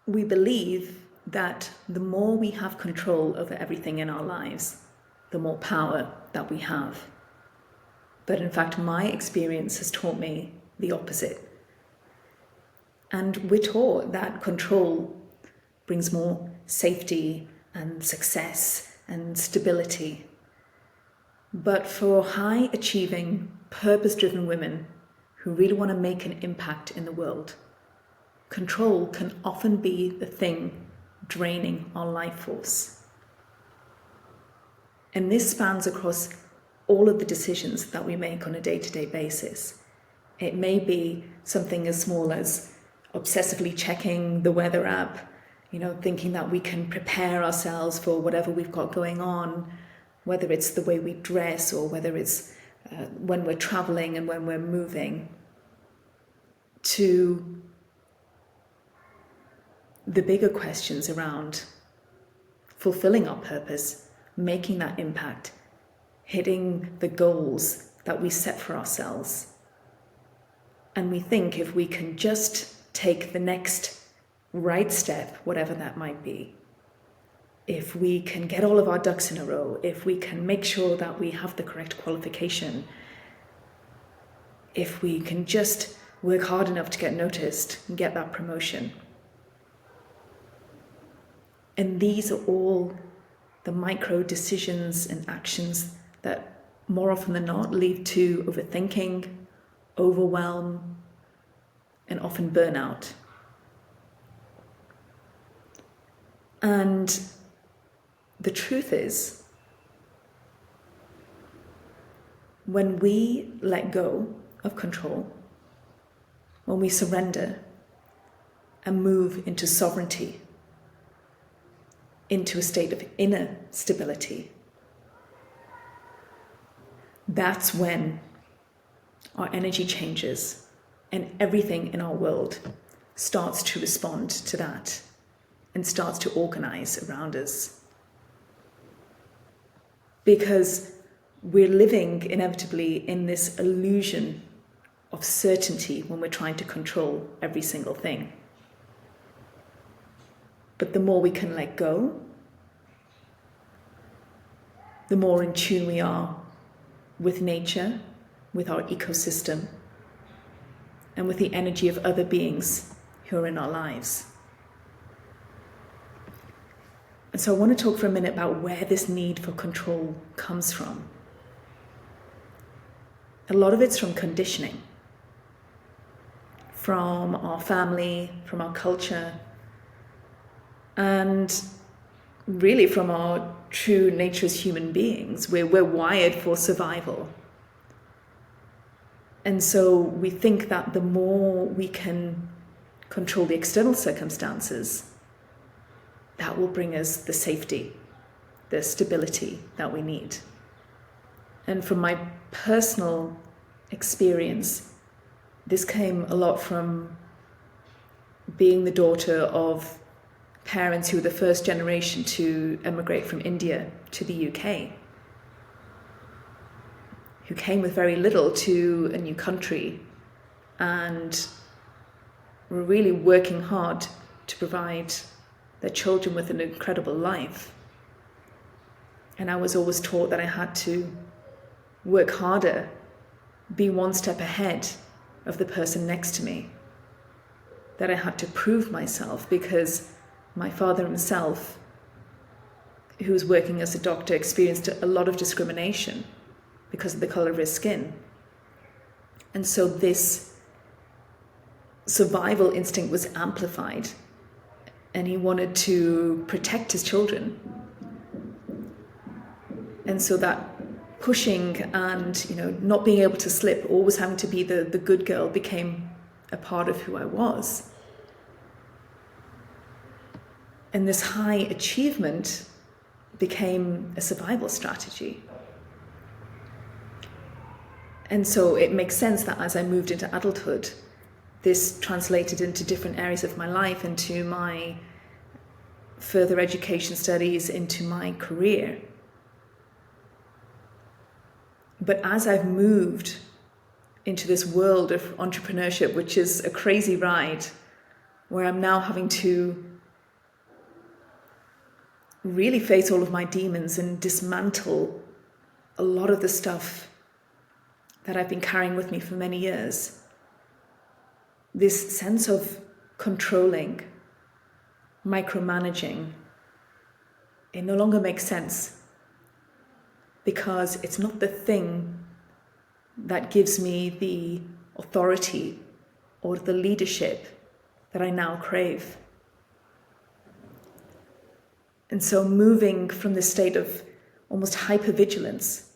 we believe that the more we have control over everything in our lives, the more power that we have. But in fact, my experience has taught me the opposite. And we're taught that control brings more safety and success and stability. But for high-achieving, purpose-driven women who really want to make an impact in the world, control can often be the thing draining our life force. And this spans across all of the decisions that we make on a day-to-day basis. It may be something as small as obsessively checking the weather app, thinking that we can prepare ourselves for whatever we've got going on, whether it's the way we dress or whether it's when we're traveling and when we're moving, to the bigger questions around fulfilling our purpose, making that impact, hitting the goals that we set for ourselves. And we think if we can just take the next right step, whatever that might be, if we can get all of our ducks in a row, if we can make sure that we have the correct qualification, if we can just work hard enough to get noticed and get that promotion. And these are all the micro decisions and actions that more often than not lead to overthinking, overwhelm, and often burnout. And the truth is, when we let go of control, when we surrender and move into sovereignty, into a state of inner stability, that's when our energy changes and everything in our world starts to respond to that and starts to organize around us. Because we're living inevitably in this illusion of certainty when we're trying to control every single thing. But the more we can let go, the more in tune we are with nature, with our ecosystem, and with the energy of other beings who are in our lives. And so I want to talk for a minute about where this need for control comes from. A lot of it's from conditioning, from our family, from our culture, and really from our true nature as human beings. We're wired for survival. And so we think that the more we can control the external circumstances, that will bring us the safety, the stability that we need. And from my personal experience, this came a lot from being the daughter of parents who were the first generation to emigrate from India to the UK, who came with very little to a new country and were really working hard to provide their children with an incredible life. And I was always taught that I had to work harder, be one step ahead of the person next to me, that I had to prove myself because my father himself, who was working as a doctor, experienced a lot of discrimination because of the color of his skin. And so this survival instinct was amplified, and he wanted to protect his children. And so that pushing and not being able to slip, always having to be the good girl, became a part of who I was. And this high achievement became a survival strategy. And so it makes sense that as I moved into adulthood, this translated into different areas of my life, into my further education studies, into my career. But as I've moved into this world of entrepreneurship, which is a crazy ride, where I'm now having to really face all of my demons and dismantle a lot of the stuff that I've been carrying with me for many years. This sense of controlling, micromanaging, it no longer makes sense, because it's not the thing that gives me the authority or the leadership that I now crave. And so moving from this state of almost hypervigilance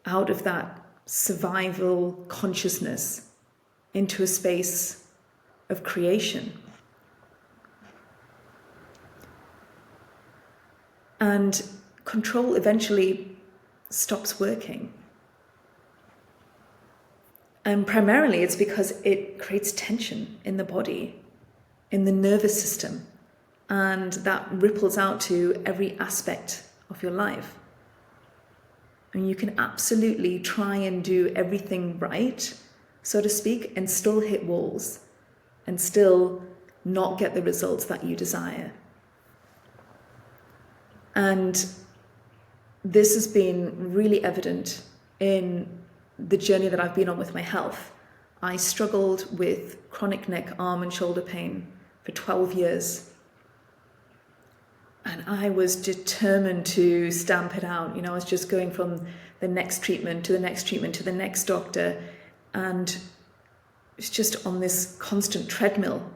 out of that survival consciousness into a space of creation. And control eventually stops working. And primarily it's because it creates tension in the body, in the nervous system, and that ripples out to every aspect of your life. And you can absolutely try and do everything right, so to speak, and still hit walls and still not get the results that you desire. And this has been really evident in the journey that I've been on with my health. I struggled with chronic neck, arm and shoulder pain for 12 years. And I was determined to stamp it out. I was just going from the next treatment to the next treatment to the next doctor. And it's just on this constant treadmill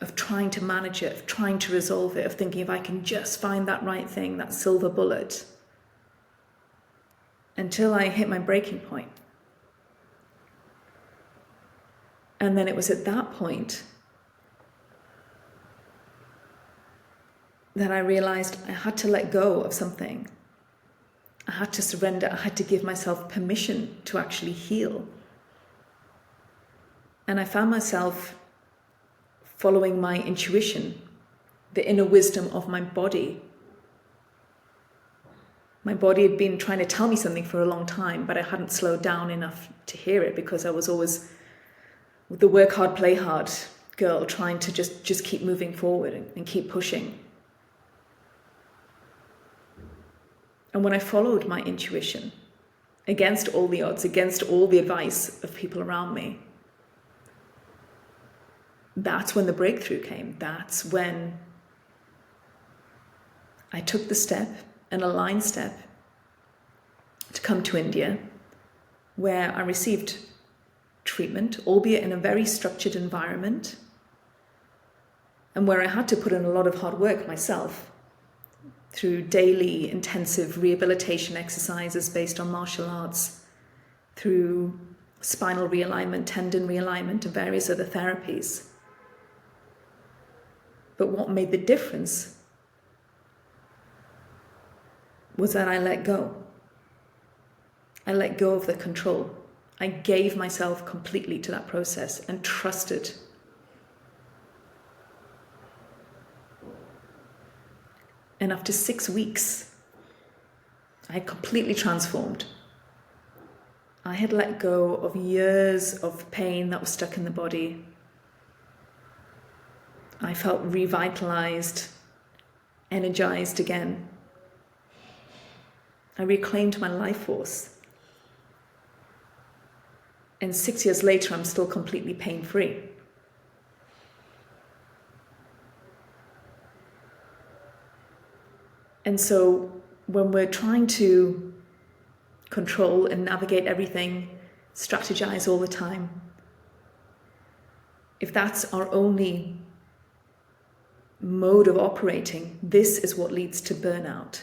of trying to manage it, of trying to resolve it, of thinking if I can just find that right thing, that silver bullet, until I hit my breaking point. And then it was at that point that I realized I had to let go of something. I had to surrender. I had to give myself permission to actually heal. And I found myself following my intuition, the inner wisdom of my body. My body had been trying to tell me something for a long time, but I hadn't slowed down enough to hear it, because I was always the work hard, play hard girl, trying to just keep moving forward and keep pushing. And when I followed my intuition, against all the odds, against all the advice of people around me, that's when the breakthrough came. That's when I took the step, an aligned step, to come to India, where I received treatment, albeit in a very structured environment, and where I had to put in a lot of hard work myself through daily intensive rehabilitation exercises based on martial arts, through spinal realignment, tendon realignment, and various other therapies. But what made the difference was that I let go. I let go of the control. I gave myself completely to that process and trusted. And after 6 weeks, I had completely transformed. I had let go of years of pain that was stuck in the body. I felt revitalized, energized again. I reclaimed my life force. And 6 years later, I'm still completely pain-free. And so when we're trying to control and navigate everything, strategize all the time, if that's our only mode of operating, this is what leads to burnout.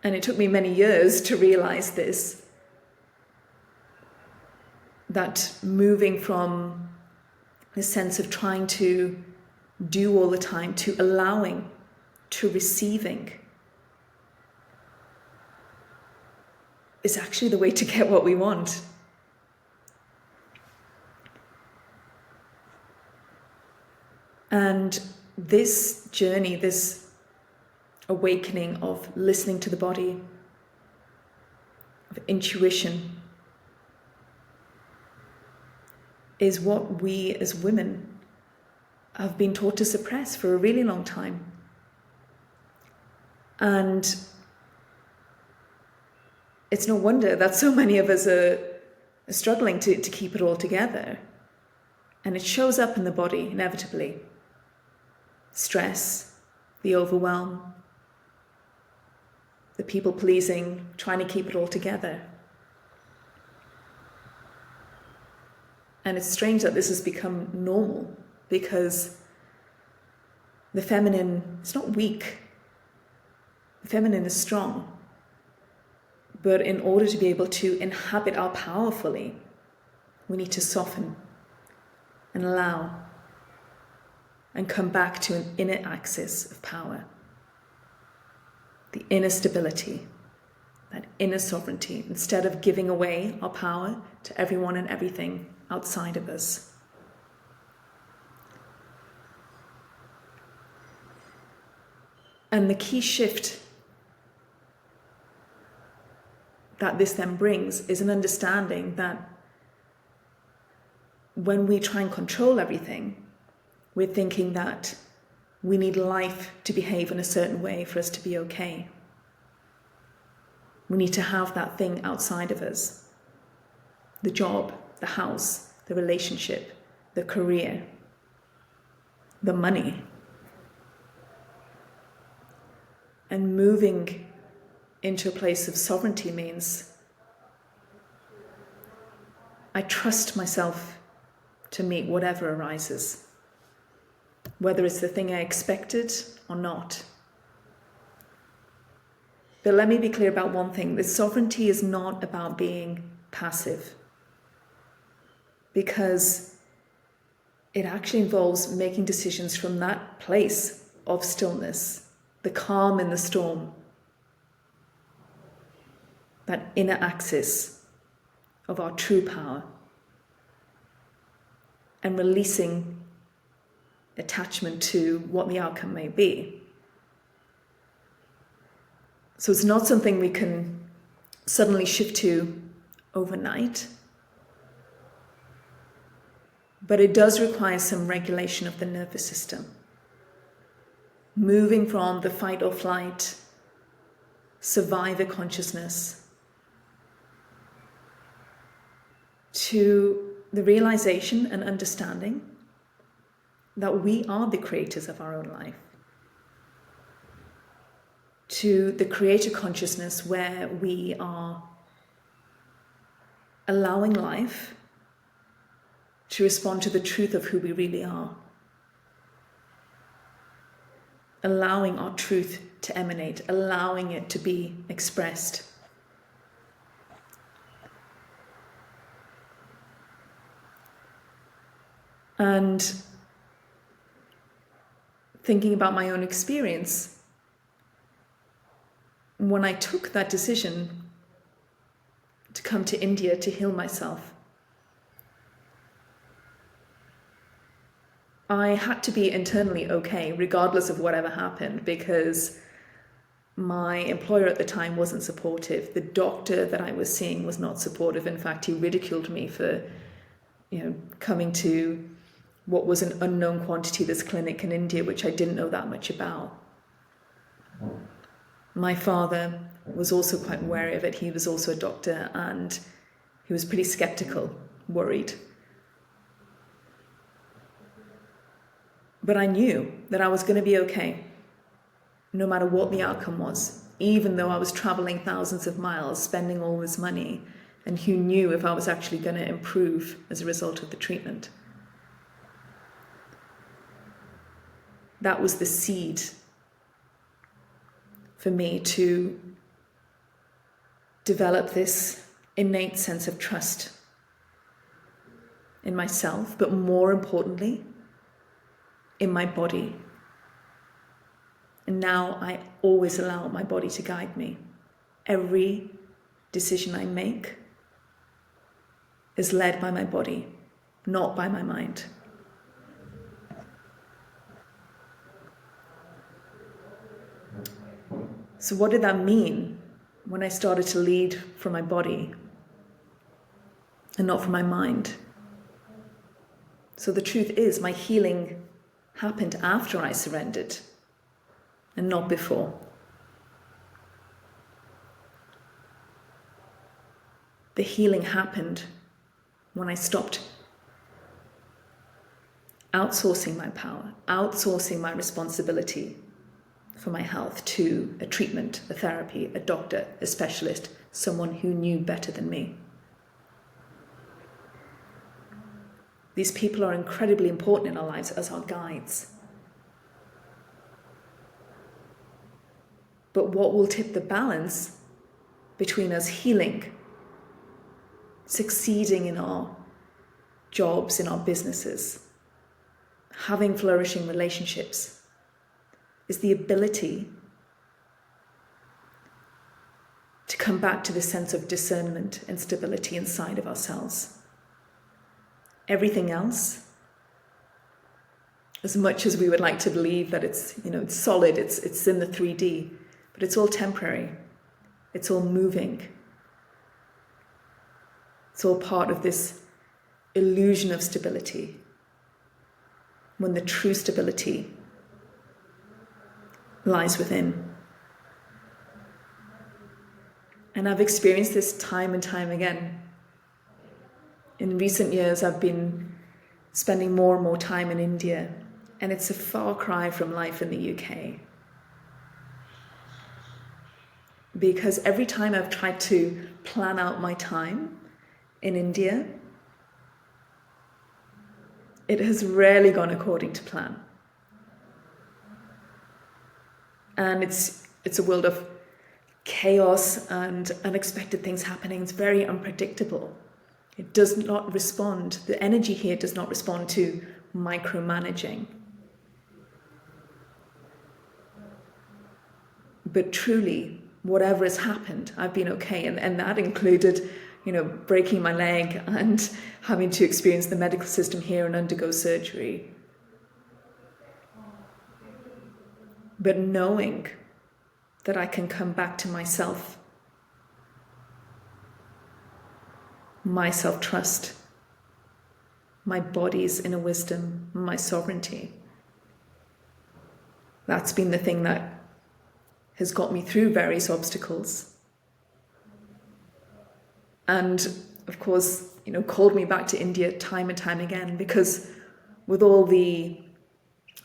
And it took me many years to realize this, that moving from the sense of trying to do all the time to allowing, to receiving, is actually the way to get what we want. And this journey, this awakening of listening to the body, of intuition, is what we as women have been taught to suppress for a really long time. And it's no wonder that so many of us are struggling to keep it all together. And it shows up in the body inevitably. Stress, the overwhelm, the people pleasing, trying to keep it all together. And it's strange that this has become normal, because the feminine is not weak. The feminine is strong. But in order to be able to inhabit our power fully, we need to soften and allow and come back to an inner axis of power. The inner stability, that inner sovereignty, instead of giving away our power to everyone and everything outside of us. And the key shift that this then brings is an understanding that when we try and control everything, we're thinking that we need life to behave in a certain way for us to be okay. We need to have that thing outside of us. The job, the house, the relationship, the career, the money. And moving into a place of sovereignty means I trust myself to meet whatever arises, whether it's the thing I expected or not. But let me be clear about one thing. This sovereignty is not about being passive, because it actually involves making decisions from that place of stillness, the calm in the storm, that inner axis of our true power, and releasing attachment to what the outcome may be. So it's not something we can suddenly shift to overnight, but it does require some regulation of the nervous system. Moving from the fight or flight, survivor consciousness, to the realization and understanding that we are the creators of our own life, to the creator consciousness where we are allowing life to respond to the truth of who we really are, allowing our truth to emanate, allowing it to be expressed. And thinking about my own experience, when I took that decision to come to India to heal myself, I had to be internally okay, regardless of whatever happened, because my employer at the time wasn't supportive. The doctor that I was seeing was not supportive. In fact, he ridiculed me for, coming to what was an unknown quantity, this clinic in India, which I didn't know that much about. My father was also quite wary of it. He was also a doctor, and he was pretty skeptical, worried. But I knew that I was going to be okay, no matter what the outcome was, even though I was traveling thousands of miles, spending all this money, and who knew if I was actually going to improve as a result of the treatment. That was the seed for me to develop this innate sense of trust in myself, but more importantly, in my body. And now I always allow my body to guide me. Every decision I make is led by my body, not by my mind. So what did that mean when I started to lead from my body and not from my mind? So the truth is, my healing happened after I surrendered and not before. The healing happened when I stopped outsourcing my power, outsourcing my responsibility for my health to a treatment, a therapy, a doctor, a specialist, someone who knew better than me. These people are incredibly important in our lives as our guides. But what will tip the balance between us healing, succeeding in our jobs, in our businesses, having flourishing relationships, is the ability to come back to the sense of discernment and stability inside of ourselves. Everything else, as much as we would like to believe that it's solid, it's in the 3D, but it's all temporary. It's all moving. It's all part of this illusion of stability, when the true stability lies within. And I've experienced this time and time again. In recent years, I've been spending more and more time in India, and it's a far cry from life in the UK. Because every time I've tried to plan out my time in India, it has rarely gone according to plan. And it's a world of chaos and unexpected things happening. It's very unpredictable. It does not respond, the energy here does not respond to micromanaging. But truly, whatever has happened, I've been okay. And that included, breaking my leg and having to experience the medical system here and undergo surgery. But knowing that I can come back to myself, my self-trust, my body's inner wisdom, my sovereignty. That's been the thing that has got me through various obstacles. And of course, called me back to India time and time again, because with all the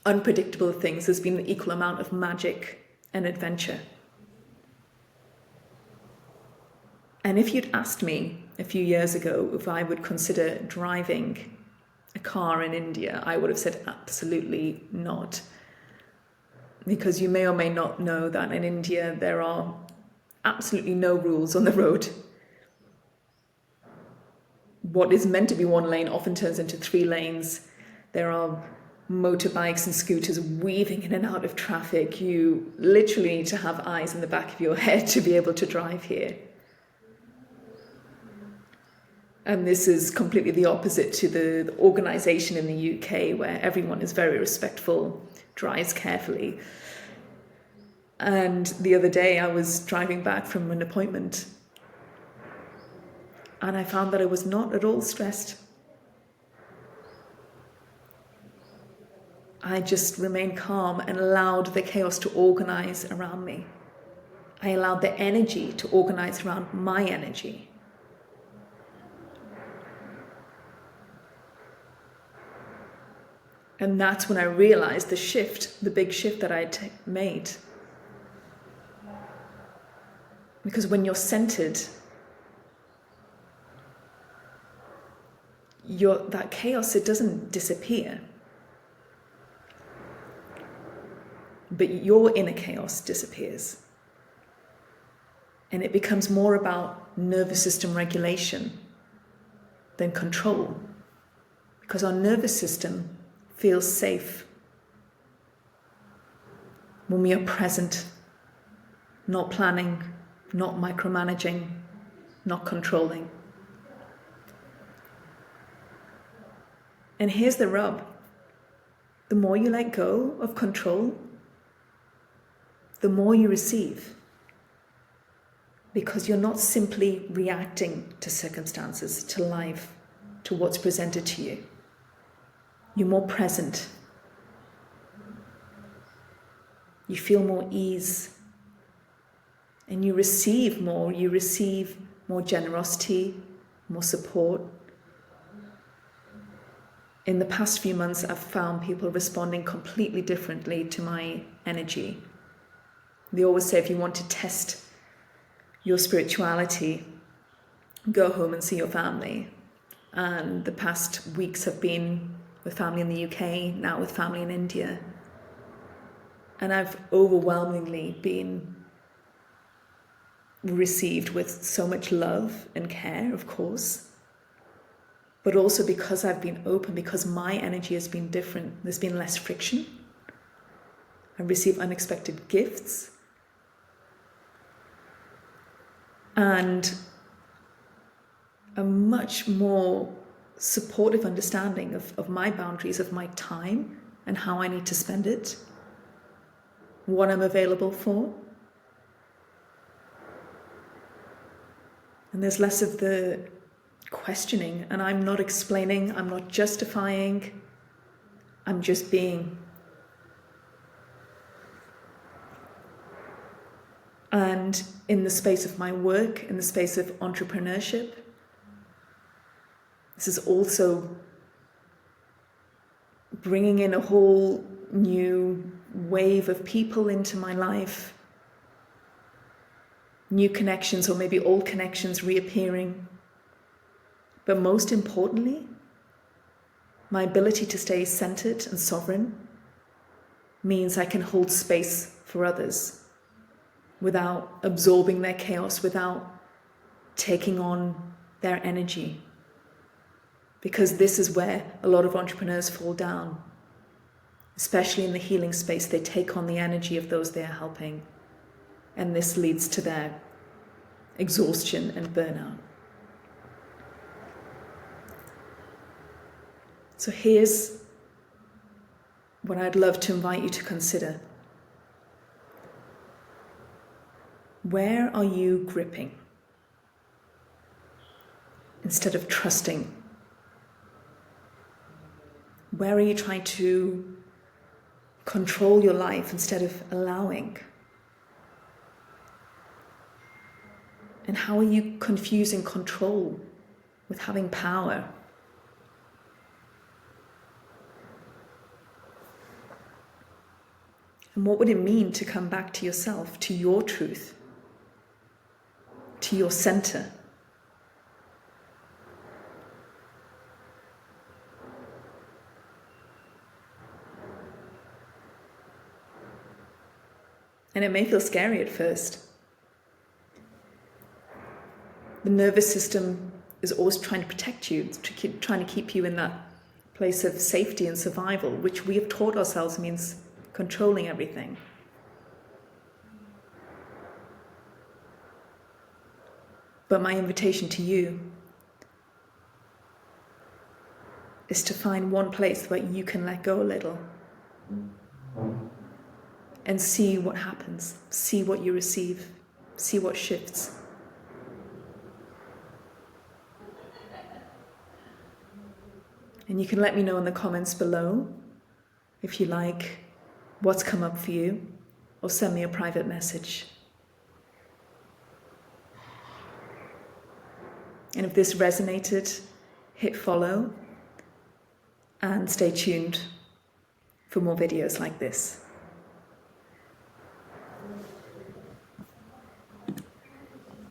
unpredictable things, there's been an equal amount of magic and adventure. And if you'd asked me a few years ago if I would consider driving a car in India, I would have said absolutely not. Because you may or may not know that in India there are absolutely no rules on the road. What is meant to be one lane often turns into 3 lanes. There are motorbikes and scooters weaving in and out of traffic. You literally need to have eyes in the back of your head to be able to drive here. And this is completely the opposite to the organisation in the UK, where everyone is very respectful, drives carefully. And the other day I was driving back from an appointment, and I found that I was not at all stressed. I just remained calm and allowed the chaos to organise around me. I allowed the energy to organise around my energy. And that's when I realized the big shift that I'd made. Because when you're centered, that chaos, it doesn't disappear. But your inner chaos disappears. And it becomes more about nervous system regulation than control. Because our nervous system feels safe when we are present, not planning, not micromanaging, not controlling. And here's the rub. The more you let go of control, the more you receive. Because you're not simply reacting to circumstances, to life, to what's presented to you. You're more present. You feel more ease. And you receive more. You receive more generosity, more support. In the past few months, I've found people responding completely differently to my energy. They always say, if you want to test your spirituality, go home and see your family. And the past weeks have been with family in the UK, now with family in India. And I've overwhelmingly been received with so much love and care, of course, but also because I've been open, because my energy has been different. There's been less friction. I receive unexpected gifts. And a much more supportive understanding of my boundaries, of my time and how I need to spend it, what I'm available for. And there's less of the questioning, and I'm not explaining, I'm not justifying, I'm just being. And in the space of my work, in the space of entrepreneurship, this is also bringing in a whole new wave of people into my life. New connections, or maybe old connections reappearing. But most importantly, my ability to stay centered and sovereign means I can hold space for others without absorbing their chaos, without taking on their energy. Because this is where a lot of entrepreneurs fall down, especially in the healing space. They take on the energy of those they are helping. And this leads to their exhaustion and burnout. So here's what I'd love to invite you to consider. Where are you gripping instead of trusting? Where are you trying to control your life instead of allowing? And how are you confusing control with having power? And what would it mean to come back to yourself, to your truth, to your center? And it may feel scary at first. The nervous system is always trying to protect you, trying to keep you in that place of safety and survival, which we have taught ourselves means controlling everything. But my invitation to you is to find one place where you can let go a little and see what happens, see what you receive, see what shifts. And you can let me know in the comments below, if you like, what's come up for you, or send me a private message. And if this resonated, hit follow and stay tuned for more videos like this.